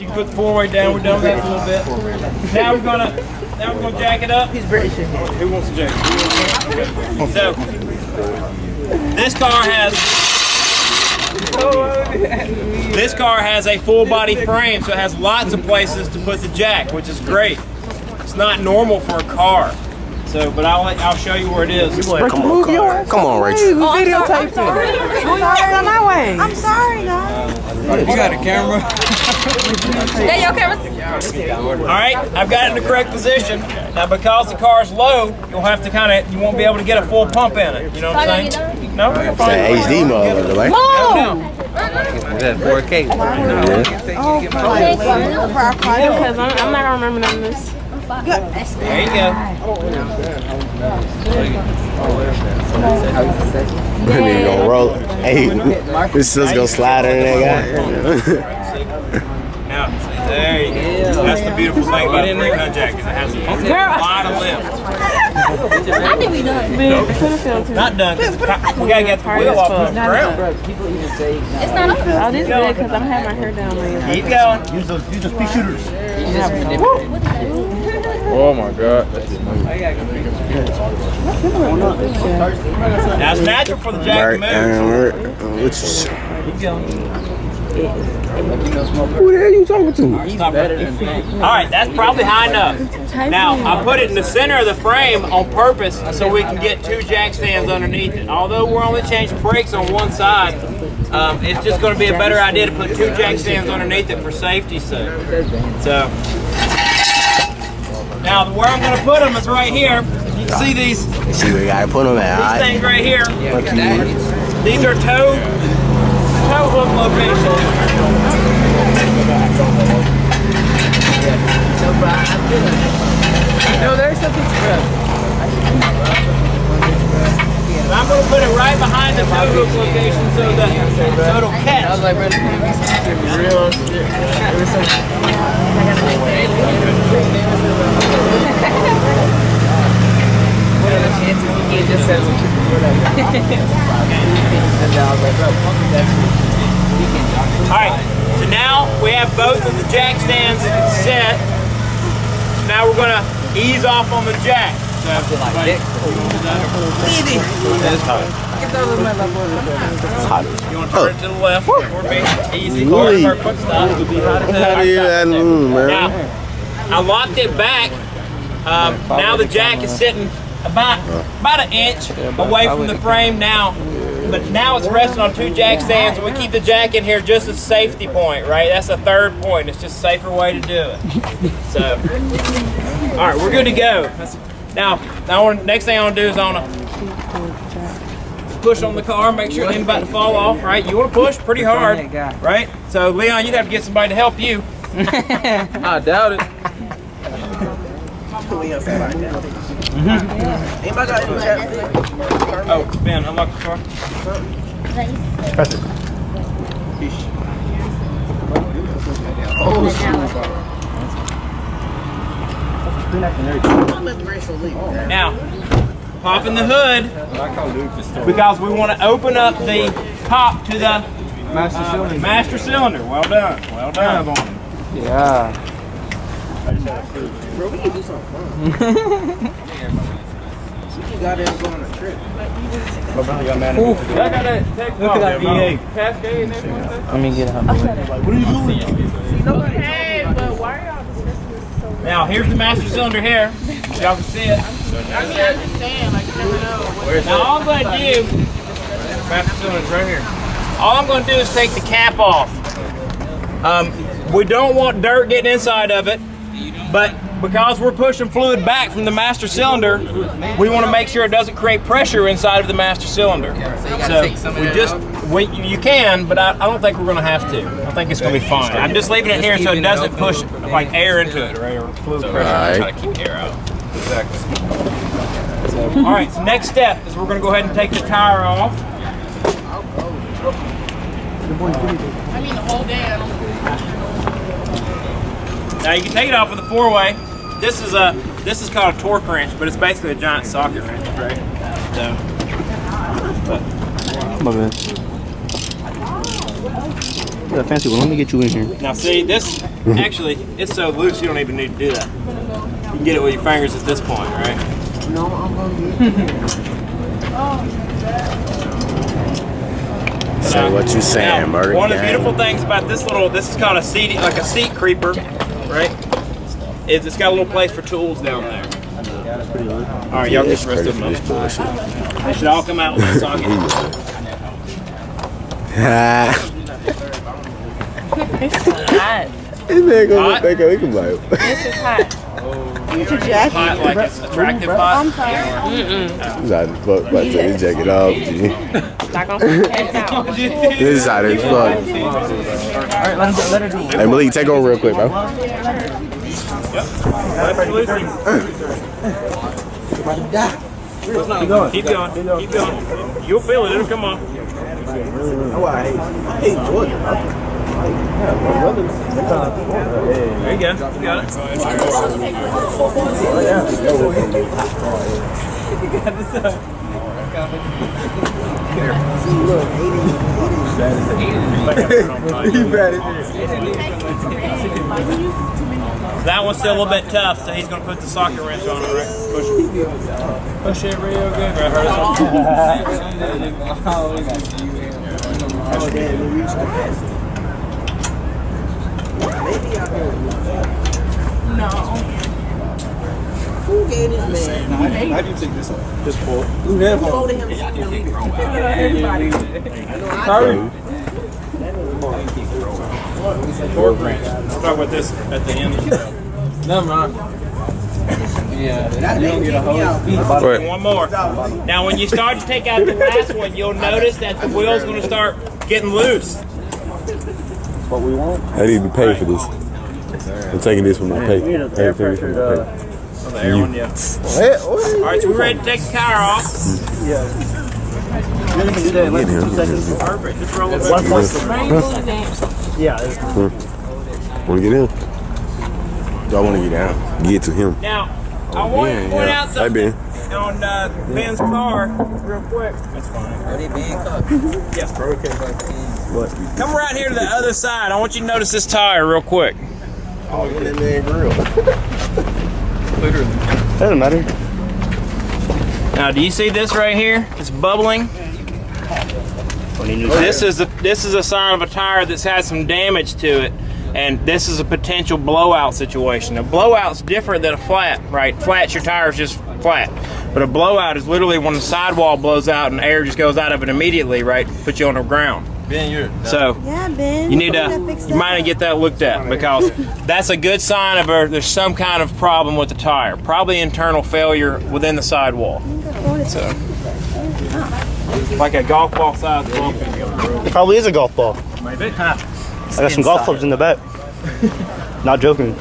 You can put the four-way down. We're done with that a little bit. Now we're gonna jack it up. He's British. Who wants to jack? So this car has a full body frame, so it has lots of places to put the jack, which is great. It's not normal for a car. So, but I'll show you where it is. Come on, Rachel. Videotape it. On my way. I'm sorry, no. You got a camera? Yeah, your camera. All right, I've got it in the correct position. Now, because the car's low, you'll have to you won't be able to get a full pump in it. You know what I'm saying? No, you're fine. It's HD mode, right? No. Is that 4K? Because I'm not gonna remember none of this. There you go. Nigga gonna roll it. Hey, this is gonna slide in that guy. Now, there you go. That's the beautiful thing about a pre-cut jack, is it has a lot of lift. I think we done. Not done. We gotta get the wheel off the ground. It's not over. Oh, this is good because I'm having my hair down later. Keep going. Use those speed shooters. Oh my god. Now it's natural for the jack to move. Who the hell you talking to? Alright, that's probably high enough. Now, I put it in the center of the frame on purpose so we can get two jack stands underneath it. Although we're only changing brakes on one side, it's just going to be a better idea to put two jack stands underneath it for safety's sake. So, now where I'm going to put them is right here. You can see these. See, we gotta put them at. These things right here. These are toe hook locations. No, there's something spread. I'm going to put it right behind the toe hook location so it'll catch. I was like, real shit. Alright, so now we have both of the jack stands set. Now we're going to ease off on the jack. So, you want to turn it to the left for me? Easy. Perfect. Stop. Now, I locked it back. Now the jack is sitting about an inch away from the frame now. But now it's resting on two jack stands, and we keep the jack in here just as a safety point, right? That's the third point. It's just a safer way to do it. So, all right, we're good to go. Now next thing I want to do is I want to push on the car, make sure it ain't about to fall off, right? You want to push pretty hard, right? So, Leon, you have to get somebody to help you. I doubt it. Anybody got any chat? Oh, Ben, unlock the car. Press it. Now, pop in the hood because we want to open up the top to the master cylinder. Well done. Well done. Yeah. Bro, we can do something fun. You got it going on a trip. Look at that VA. Cascade and everything. Let me get out. What are you doing? Hey, but why are y'all discussing this so much? Now, here's the master cylinder here. Y'all can see it. I'm just saying, like, you never know. Now, all I'm going to do, master cylinder's right here. All I'm going to do is take the cap off. We don't want dirt getting inside of it, but because we're pushing fluid back from the master cylinder, we want to make sure it doesn't create pressure inside of the master cylinder. So you can, but I don't think we're going to have to. I think it's going to be fine. I'm just leaving it here so it doesn't push like air into it, right? Or fluid pressure. Try to keep air out. Exactly. So, all right. So next step is we're going to go ahead and take the tire off. I mean, the whole day, I don't. Now you can take it off with a four-way. This is called a torque wrench, but it's basically a giant socket wrench, right? So, That fancy one. Let me get you in here. Now see, this actually, it's so loose you don't even need to do that. You can get it with your fingers at this point, right? No, I'm gonna Say what you saying, Now, murder one of the gang. beautiful things about this is called a seat, like a seat creeper, right? Is it's got a little place for tools down there. All right, y'all get the rest of them. They should all come out with a socket. This man gonna think he can buy it. This is hot. Hot, like it's attractive hot. He's out of fuck, about to take his jacket off, G. Not gonna pass out. This is out of fuck. Hey, Malik, take over real quick, bro. Keep going. Keep going. You'll feel it. It'll come off. I hate Jordan. There you go. You got it. That one's still a little bit tough, so he's going to put the socket wrench on it, right? Push it real good. Right, Who gave this man? How do you take this off? Just pull. Who told him to Fork wrench. Let's talk about this at the end. Never mind. Yeah, you don't get a hose. One more. Now, when you start to take out the last one, you'll notice that the wheel's going to start getting loose. What we want. I need to be paid for this. I'm taking this with my pay. On the air one, yeah. All right, so we're ready to take the tire off. Perfect. Just roll it back. Want to get in? Do I want to get down? Get to him. Now, I want to point out Hey, something Ben. on Ben's car real quick. That's fine. Yes, bro. Come right here to the other side. I want you to notice this tire real quick. Oh, get that man grill. Doesn't matter. Now, do you see this right here? It's bubbling. This is a sign of a tire that's had some damage to it, and this is a potential blowout situation. A blowout's different than a flat, right? Flat's your tire's just flat, but a blowout is literally when the sidewall blows out and air just goes out of it immediately, right? Put you on the ground. So Yeah, Ben. you need to, you might need to get that looked at, because that's a good sign of there's some kind of problem with the tire. Probably internal failure within the sidewall. So, like a golf ball size bump. It probably is a golf ball. Maybe. I got some golf clubs in the back. Not joking.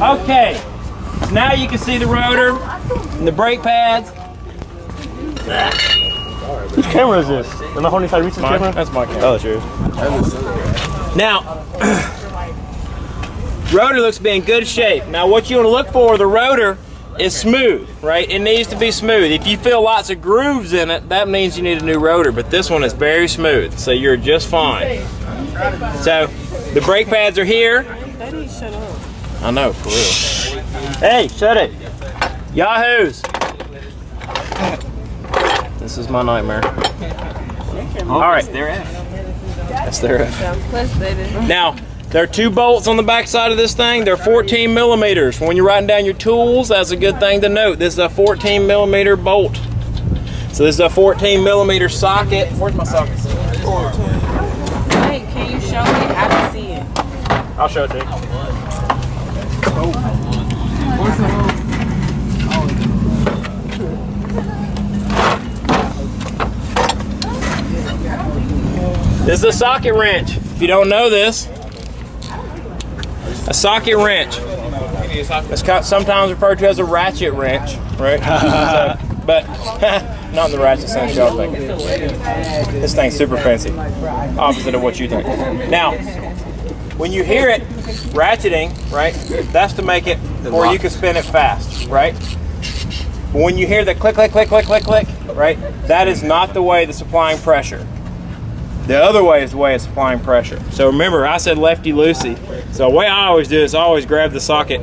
Okay, now you can see the rotor and the brake pads. Whose camera is this? Am I holding Tyrese's camera? That's my camera. Oh, it's yours. Now, rotor looks to be in good shape. Now, what you want to look for, the rotor is smooth, right? It needs to be smooth. If you feel lots of grooves in it, that means you need a new rotor, but this one is very smooth, so you're just fine. So, the brake pads are here. Shut up. I know, for real. Hey, shut it. Yahoos! This is my nightmare. All right. That's their F. Now, there are 2 bolts on the back side of this thing. They're 14 millimeters. When you're writing down your tools, that's a good thing to note. This is a 14 millimeter bolt. So this is a 14 millimeter socket. Where's my socket? Hey, can you show me? I can see it. I'll show it to you. This is a socket wrench. If you don't know this, a socket wrench. It's sometimes referred to as a ratchet wrench, right? But not in the ratchet sense y'all think. This thing's super fancy. Opposite of what you think. Now, when you hear it ratcheting, right, that's to make it where you can spin it fast, right? But when you hear the click, click, click, click, click, click, right, that is not the way that's applying pressure. The other way is the way it's applying pressure. So remember, I said lefty-loosey. So the way I always do is I always grab the socket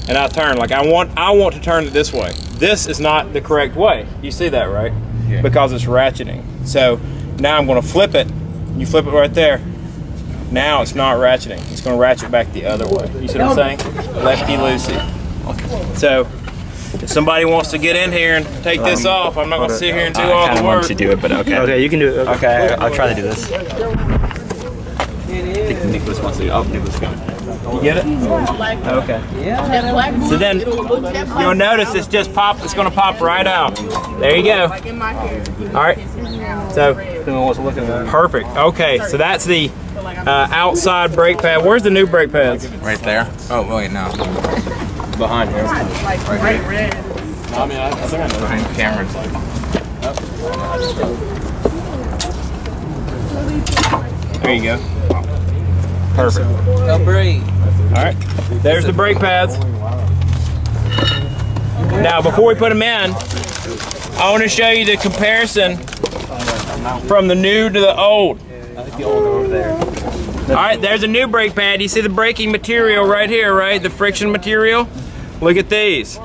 and I turn. Like I want to turn it this way. This is not the correct way. You see that, right? Yeah. Because it's ratcheting. So now I'm going to flip it. You flip it right there. Now it's not ratcheting. It's going to ratchet back the other way. You see what I'm saying? Lefty-loosey. So if somebody wants to get in here and take this off, I'm not going to sit here and do all the work. I kind of want you to do it, but okay. Okay, you can do it. Okay, I'll try to do this. I think Nicholas wants to do it. Oh, Nicholas is coming. You get it? Okay. So then you'll notice it's just pop. It's going to pop right out. There you go. All right. So perfect. Okay. So that's the outside brake pad. Where's the new brake pads? Right there. Oh wait, no. Behind here. Right red. No, I mean, I think I know. Behind the cameras. There you go. Perfect. Oh, great. All right. There's the brake pads. Now, before we put them in, I want to show you the comparison from the new to the old. I think the old over there. All right, there's a new brake pad. You see the braking material right here, right? The friction material. Look at these.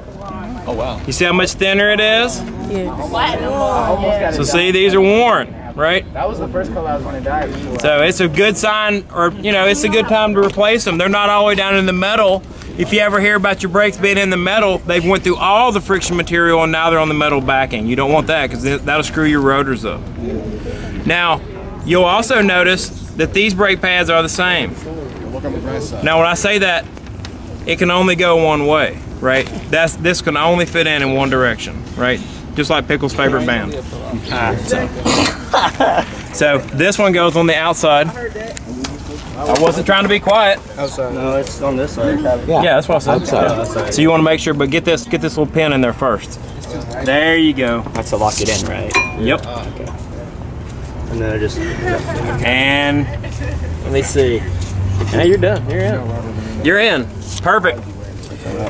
Oh, wow. You see how much thinner it is? Yes. So see, these are worn, right? That was the first color I was going to die before. So it's a good sign, or it's a good time to replace them. They're not all the way down in the metal. If you ever hear about your brakes being in the metal, they've went through all the friction material and now they're on the metal backing. You don't want that because that'll screw your rotors up. Now, you'll also notice that these brake pads are the same. Now, when I say that, it can only go one way, right? This can only fit in one direction, right? Just like Pickle's favorite band. So this one goes on the outside. I wasn't trying to be quiet. Outside. No, it's on this side. Yeah, that's what I said. Outside. So you want to make sure, but get this little pin in there first. There you go. That's to lock it in, right? Yep. Okay. And then I just. And let me see. Now you're done. You're in. You're in. Perfect.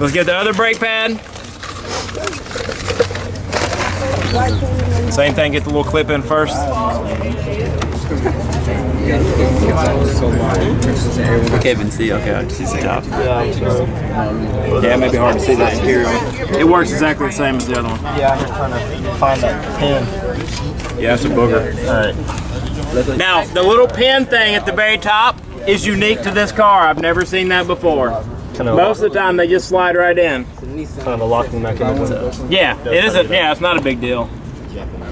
Let's get the other brake pad. Same thing. Get the little clip in first. I can't even see. Okay, I see the top. Yeah, it may be hard to see that interior. It works exactly the same as the other one. Yeah, I'm just trying to find that pin. Yeah, it's a booger. Alright. Now, the little pin thing at the very top is unique to this car. I've never seen that before. Most of the time, they just slide right in. Kind of a locking mechanism. Yeah, it isn't. Yeah, it's not a big deal.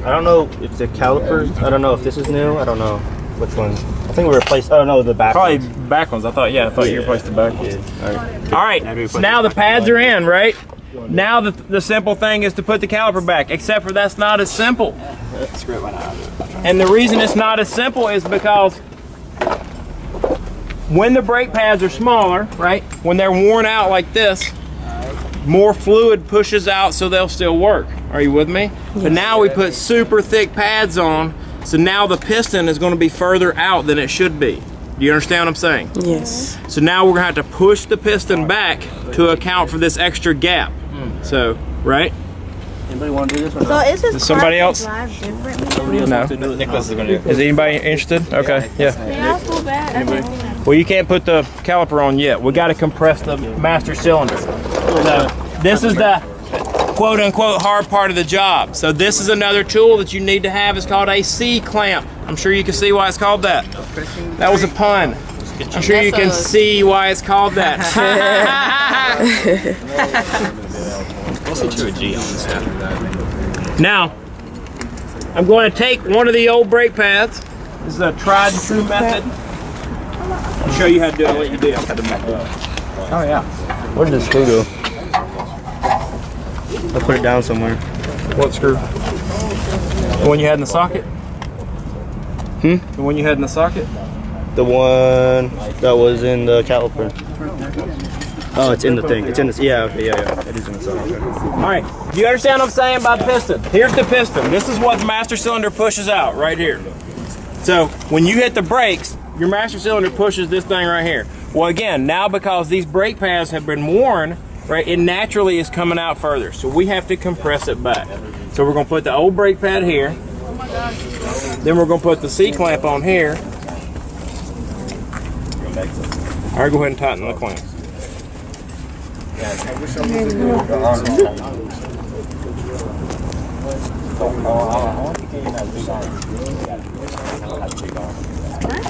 I don't know if the calipers. I don't know if this is new. I don't know which one. I think we replaced. Oh no, the back. Probably ones. back ones. I thought you replaced the back ones. Yeah. All right. So now the pads are in, right? Now the simple thing is to put the caliper back. Except for that's not as simple. And the reason it's not as simple is because when the brake pads are smaller, right? When they're worn out like this, more fluid pushes out so they'll still work. Are you with me? Yes. But now we put super thick pads on, so now the piston is going to be further out than it should be. Do you understand what I'm saying? Yes. So now we're going to have to push the piston back to account for this extra gap. So, right? Anybody want to do this or So not? is this Is somebody car else? drive differently? Somebody else No. wants to do it? Nicholas is going to do it. Is anybody interested? Okay, yeah. Yeah, I feel bad. Well, you can't put the caliper on yet. We got to compress the master cylinder. So this is the quote unquote hard part of the job. So this is another tool that you need to have. It's called a C-clamp. I'm sure you can see why it's called that. That was a pun. I'm sure you can see why it's called that. Also to a G on this after that. Now, I'm going to take one of the old brake pads. This is a tried and true method. I'll show you how to do it. I'll let you do it. Oh yeah. Where did the screw go? I'll put it down somewhere. What screw? The one you had in the socket? The one you had in the socket? The one that was in the caliper. Oh, it's in the thing. It's in this. Yeah, okay, yeah. It is in the socket. All right. Do you understand what I'm saying about the piston? Here's the piston. This is what the master cylinder pushes out right here. So when you hit the brakes, your master cylinder pushes this thing right here. Well, again, now because these brake pads have been worn, right, it naturally is coming out further. So we have to compress it back. So we're going to put the old brake pad here. Then we're gonna put the C-clamp on here. All right, go ahead and tighten the clamp.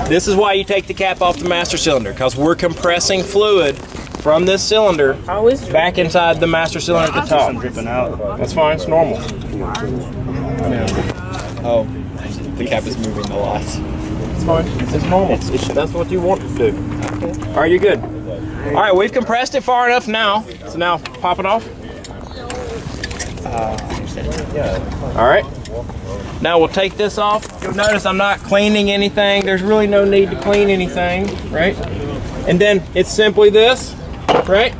This is why you take the cap off the master cylinder, because we're compressing fluid from this cylinder back inside the master cylinder at the top. Dripping out. That's fine, it's normal. Oh, the cap is moving a lot. It's fine, it's normal. That's what you want to do. All right, you're good. All right, we've compressed it far enough now. So now pop it off. All right. Now we'll take this off. You'll notice I'm not cleaning anything. There's really no need to clean anything, right? And then it's simply this, right?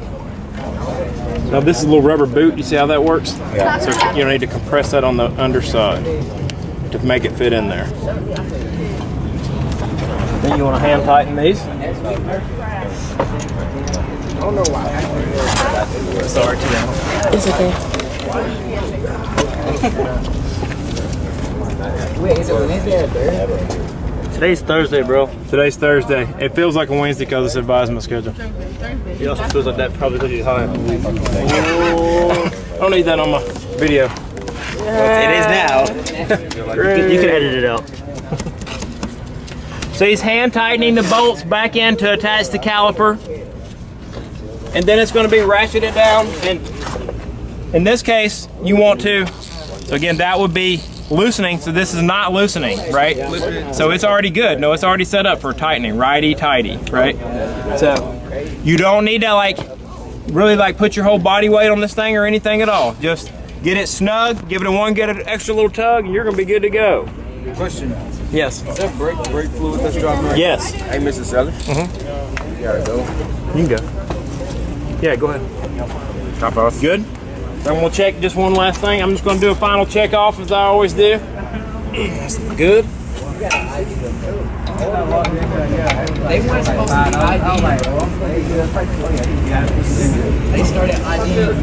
Now this is a little rubber boot. You see how that works? Yeah. So you don't need to compress that on the underside to make it fit in there. Then you want to hand tighten these. Sorry to them. It's okay. Wait, is it Wednesday or Thursday? Today's Thursday, bro. Today's Thursday. It feels like a Wednesday because it's advised my schedule. It also feels like that probably because you're high. I don't need that on my video. It is now. You can edit it out. So he's hand tightening the bolts back in to attach the caliper. And then it's going to be ratcheted down. And in this case, you want to, so again, that would be loosening. So this is not loosening, right? So it's already good. No, it's already set up for tightening, righty-tighty, right? So you don't need to really put your whole body weight on this thing or anything at all. Just get it snug, give it get an extra little tug, and you're going to be good to go. Question. Yes. Is that brake fluid that's dropping right? Yes. Hey, Mr. Sellers. You gotta go. can go. Yeah, go ahead. Top off. Good? Then we'll check just one last thing. I'm just going to do a final check off as I always do. Good? They weren't supposed to be ID. They started IDing.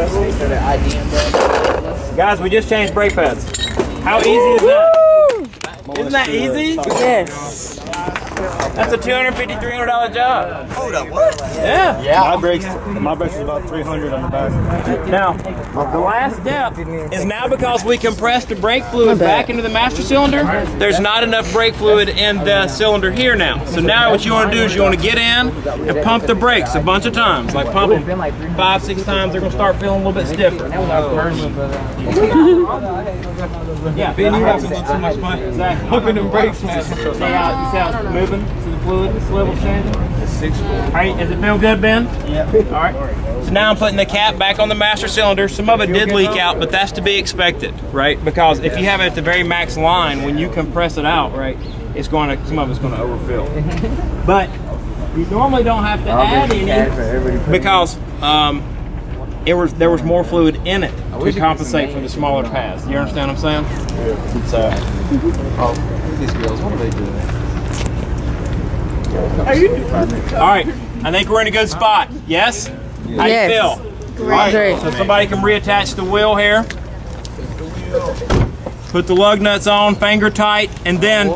They started IDing. Guys, we just changed brake pads. How easy is that? Isn't that easy? Yes. That's a $250, $300 job. Hold up, what? Yeah. My brakes is about 300 on the back. Now, the last step is now because we compressed the brake fluid back into the master cylinder, there's not enough brake fluid in the cylinder here now. So now what you want to do is you want to get in and pump the brakes a bunch of times. Like pump them 5, 6 times, they're going to start feeling a little bit stiffer. Yeah. Ben, you have to do too much fun. Exactly. Pumping them brakes, man. See how it's moving? See the fluid, this level's changing? All right, does it feel good, Ben? Yeah. All right. So now I'm putting the cap back on the master cylinder. Some of it did leak out, but that's to be expected, right? Because if you have it at the very max line, when you compress it out, right, some of it's going to overfill. But you normally don't have to add any because there was more fluid in it to compensate for the smaller pads. You understand what I'm saying? So. These girls, what are they doing? All right, I think we're in a good spot. Yes? How Yes. you feel? All right, Great. so somebody can reattach the wheel here. Put the lug nuts on, finger tight, and then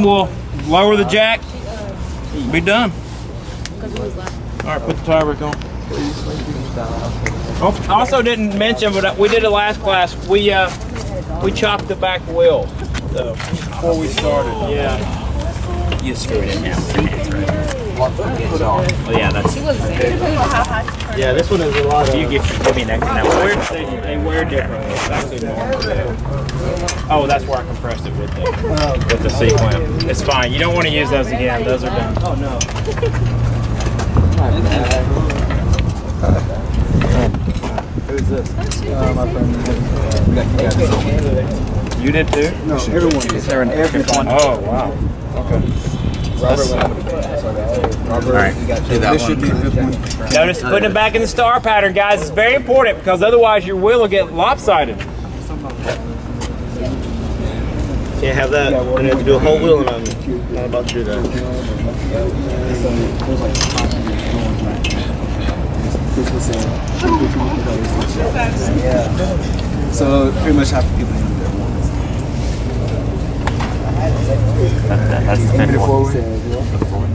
we'll lower the jack. Be done. All right, put the tire brake on. Oh, I also didn't mention, but we did it last class. We chopped the back wheel before we started. Yeah. You screw it in now. Oh yeah, that's. Yeah, this one is a lot of. You give me an extra now. They wear differently. It's actually normal. Oh, that's where I compressed it with the C-clamp. It's fine. You don't want to use those again. Those are done. Oh no. Who's this? My friend. You did too? No, everyone. Is there an everyone? Oh wow. Okay. Robert. All right. This should be 51. Notice putting it back in the star pattern, guys. It's very important because otherwise your wheel will get lopsided. Can't have that. And you have to do a whole wheel, and I'm not about to do that. So pretty much half the people in there. That's the fifth one.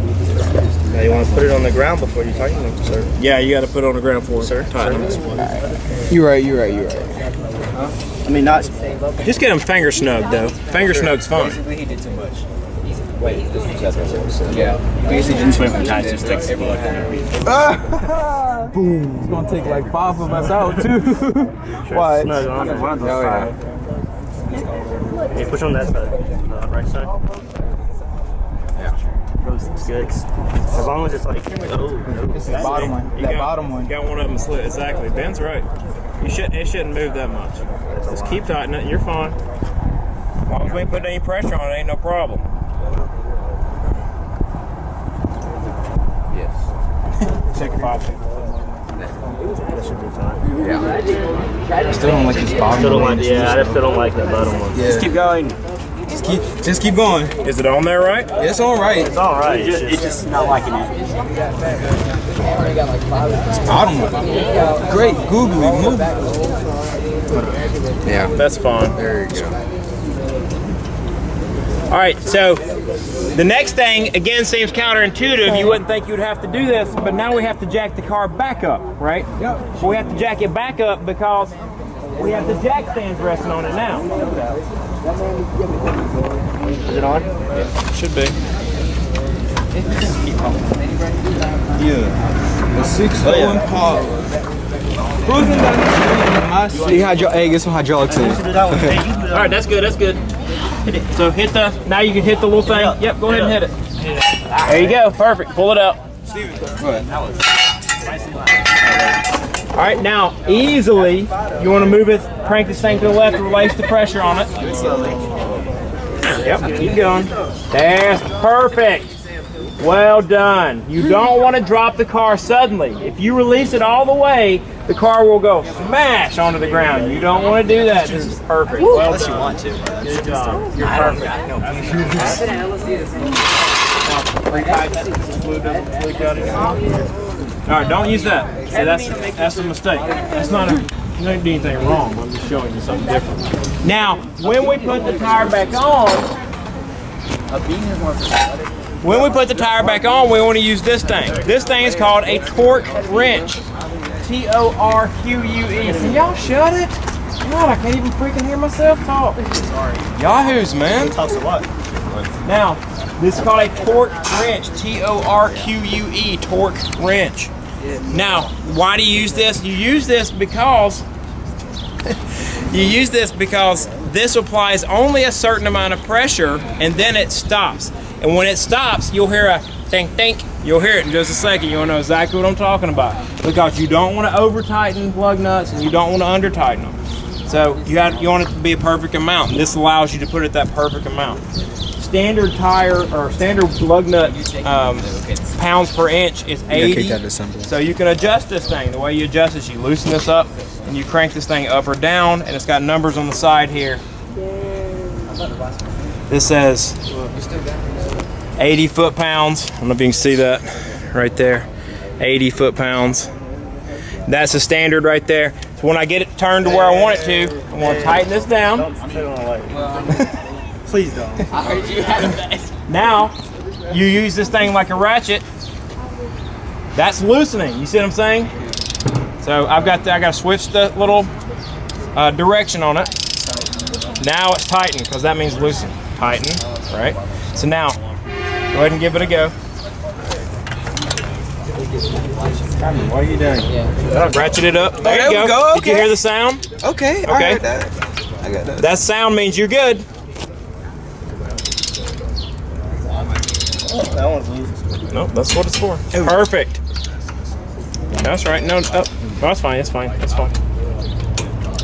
Now you want to put it on the ground before you tighten them, sir. Yeah, you got to put it on the ground for it, sir. You're right. I mean, not. Just get them finger snug, though. Finger snug's fine. Basically, he did too much. Yeah. Basically, just when ties just sticks to blood. Boom. It's gonna take like 5 of us out too. Why? Snug on it. Oh, yeah. Hey, push on that side. Right side. It's good. As long as it's like, This is the bottom one. That bottom one. You got one of them slit. Exactly. Ben's right. It shouldn't move that much. Just keep tightening it. You're fine. As long as we ain't put any pressure on it, ain't no problem. Yes. Take 5 seconds. that should be fine. I still don't like this bottom Still don't one. like, yeah, I still don't like that bottom one. Yeah. Keep going. Just keep going. Is it on there right? Yeah, it's all right. It's all right. It's just not liking it. Bottom one. Great. Googly. Move. Yeah. That's fine. There you go. All right, so the next thing, again, seems counterintuitive. You wouldn't think you'd have to do this, but now we have to jack the car back up, right? Yep. So we have to jack it back up because we have the jack stands resting on it now. Is it on? Should be. Yeah. The 6-0 Impala. Cruising down the street. Hey, get some hydraulics in. All right, that's good, that's good. So hit the, now you can hit the little thing. Yep, go ahead and hit it. There you go, perfect, pull it out. All right, now easily, you want to move it, crank this thing to the left, release the pressure on it. Yep, keep going. That's perfect. Well done. You don't want to drop the car suddenly. If you release it all the way, the car will go smash onto the ground. You don't want to do that. This is perfect. Well Unless you done. want to. Good job. You're perfect. All right, don't use that. See, that's a mistake. That's not a, you don't do anything wrong. I'm just showing you something different. Now, when we put the tire back on, we want to use this thing. This thing is called a torque wrench. T-O-R-Q-U-E. Can y'all shut it? God, I can't even freaking hear myself talk. Yahoos, man. Talks a lot. Now, this is called a torque wrench. T-O-R-Q-U-E, torque wrench. Now, why do you use this? You use this because this applies only a certain amount of pressure and then it stops. And when it stops, you'll hear a think, think. You'll hear it in just a second. You'll know exactly what I'm talking about. Because you don't want to over tighten lug nuts and you don't want to under tighten them. So you want it to be a perfect amount. And this allows you to put it that perfect amount. Standard tire or standard lug nut pounds per inch is 80. So you can adjust this thing. The way you adjust is you loosen this up and you crank this thing up or down, and it's got numbers on the side here. This says 80 foot-pounds. I don't know if you can see that right there. 80 foot-pounds. That's the standard right there. So when I get it turned to where I want it to, I'm going to tighten this down. Don't put it on the light. Please don't. I heard you had that. Now, you use this thing like a ratchet. That's loosening. You see what I'm saying? So I got to switch the little direction on it. Now it's tightened because that means loosen. Tighten, right? So now, go ahead and give it a go. What are you doing? Ratchet it up. There you go. Did you hear the sound? Okay. I heard that. I got that. That sound means you're good. That one's loose. Nope, that's what it's for. Perfect. That's right. No, oh, that's fine. That's fine. That's fine.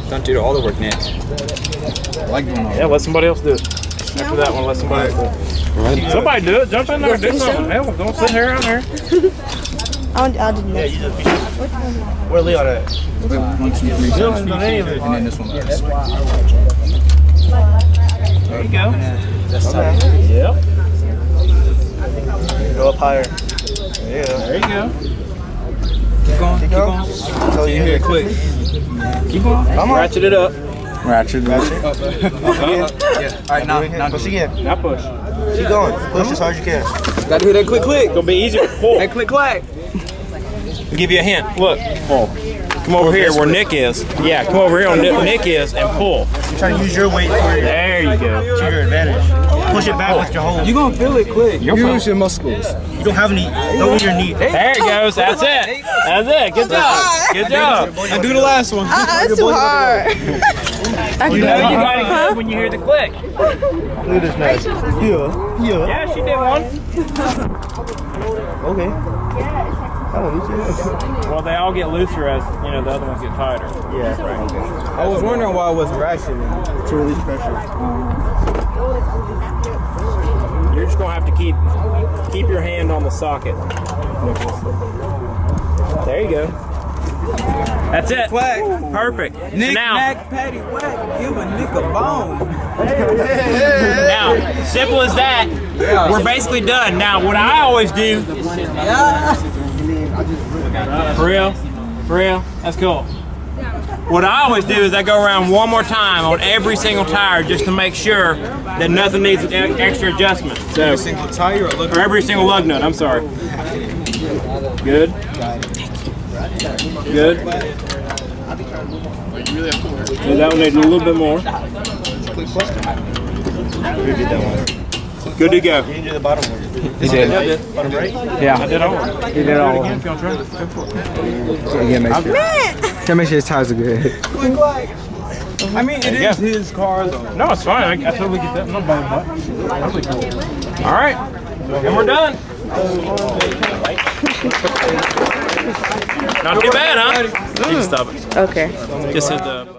Don't do all the work, Nick. I like doing all Yeah, let somebody else do it. After that one, let somebody else do it. Somebody do it. Jump in there. Do something. Hell, don't sit here out here. I'll do Yeah, next. you just. Where Leon at? 1, 2, 3, 4, and then this one. There you go. Okay. Yep. Go up higher. Yeah. There you go. Keep going. So you hear it quick. Keep going. Ratchet it up. Ratchet. Yeah. Alright, now Push again. Now push. Keep going. Push as hard as you can. gotta hear that click click. It'll be easier to pull. That click clack. I'll give you a hint. Look, pull. Come over here where Nick is. Yeah, come over here where Nick is and pull. You're trying to use your weight for There you go. to your advantage. Push it back with your whole. You gonna feel it quick. Use your muscles. You don't have any. Don't use your knee. There it goes. That's it. That's it. Good job. Good job. And do the last one. It's too hard. You know you got it good when you hear the click. Look at this man. Yeah. Yeah, she did one. Okay. That one looser. Well, they all get looser as, you know, the other ones get tighter. Yeah. Right. I was wondering why I was rationing. To release pressure. You're just gonna have to keep your hand on the socket. There you go. That's it. Whack. Perfect. Nick, now, Mac, Patty, whack. Give a Nick a bone. now, simple as that. We're basically done. Now, what I always do. For real? For real? That's cool. What I always do is I go around one more time on every single tire just to make sure that nothing needs extra adjustment. So, Every single tire or look. or every single lug nut, I'm sorry. Good. Good. So that one needs a little bit more. Good to go. You can do the bottom one. He did. Bottom right. Yeah. I did all one. He did all one. Again, make sure. Can make sure his tires are good. I mean, it is his car though. No, it's fine. I totally get that. No bad butt. Totally cool. All right. And we're done. Not too bad, huh? You can stop it. Okay. Just hit the...